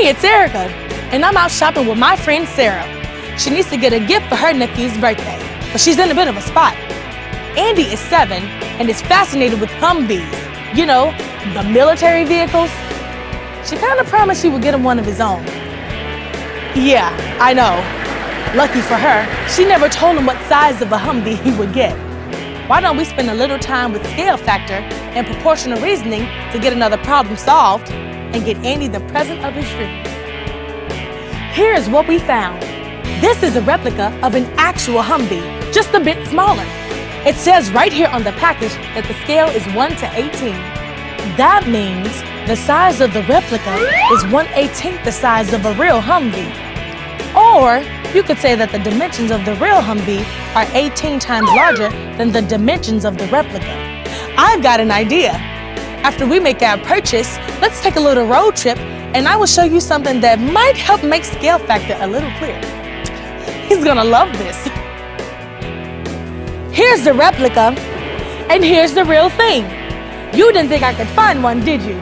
it's Erica, and I'm out shopping with my friend Sarah. She needs to get a gift for her nephew's birthday, but she's in a bit of a spot. Andy is 7 and is fascinated with Humvees. You know, the military vehicles. She kind of promised she would get him one of his own. Yeah, I know. Lucky for her, she never told him what size of a Humvee he would get. Why don't we spend a little time with scale factor and proportional reasoning to get another problem solved and get Andy the present of his dreams? Here is what we found. This is a replica of an actual Humvee, just a bit smaller. It says right here on the package that the scale is 1 to 18. That means the size of the replica is 1/18 the size of a real Humvee. Or you could say that the dimensions of the real Humvee are 18 times larger than the dimensions of the replica. I've got an idea. After we make our purchase, let's take a little road trip and I will show you something that might help make scale factor a little clearer. He's gonna love this. Here's the replica, and here's the real thing. You didn't think I could find one, did you?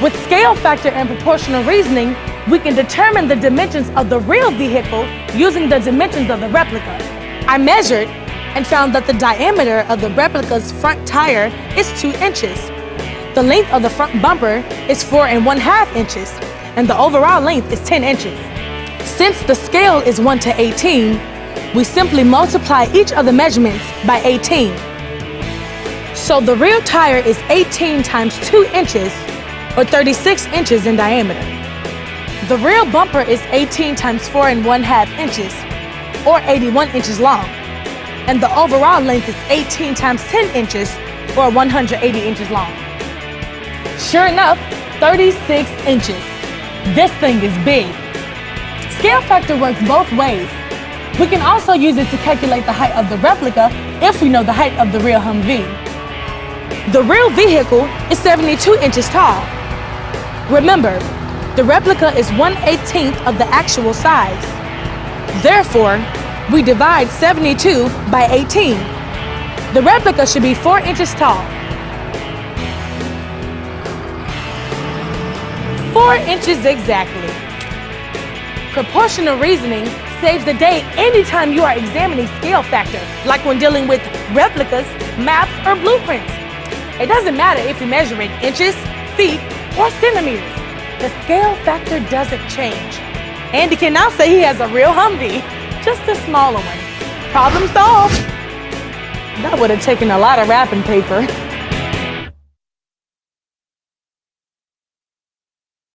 With scale factor and proportional reasoning, we can determine the dimensions of the real vehicle using the dimensions of the replica. I measured and found that the diameter of the replica's front tire is 2 inches. The length of the front bumper is 4½ inches, and the overall length is 10 inches. Since the scale is 1 to 18, we simply multiply each of the measurements by 18. So the real tire is 18 times 2 inches, or 36 inches in diameter. The real bumper is 18 times 4½ inches, or 81 inches long. And the overall length is 18 times 10 inches, or 180 inches long. Sure enough, 36 inches. This thing is big. Scale factor works both ways. We can also use it to calculate the height of the replica if we know the height of the real Humvee. The real vehicle is 72 inches tall. Remember, the replica is 1/18 of the actual size. Therefore, we divide 72 by 18. The replica should be 4 inches tall. 4 inches exactly. Proportional reasoning saves the day anytime you are examining scale factor, like when dealing with replicas, maps, or blueprints. It doesn't matter if you measure in inches, feet, or centimeters. The scale factor doesn't change. Andy can now say he has a real Humvee, just a smaller one. Problem solved. That would have taken a lot of wrapping paper.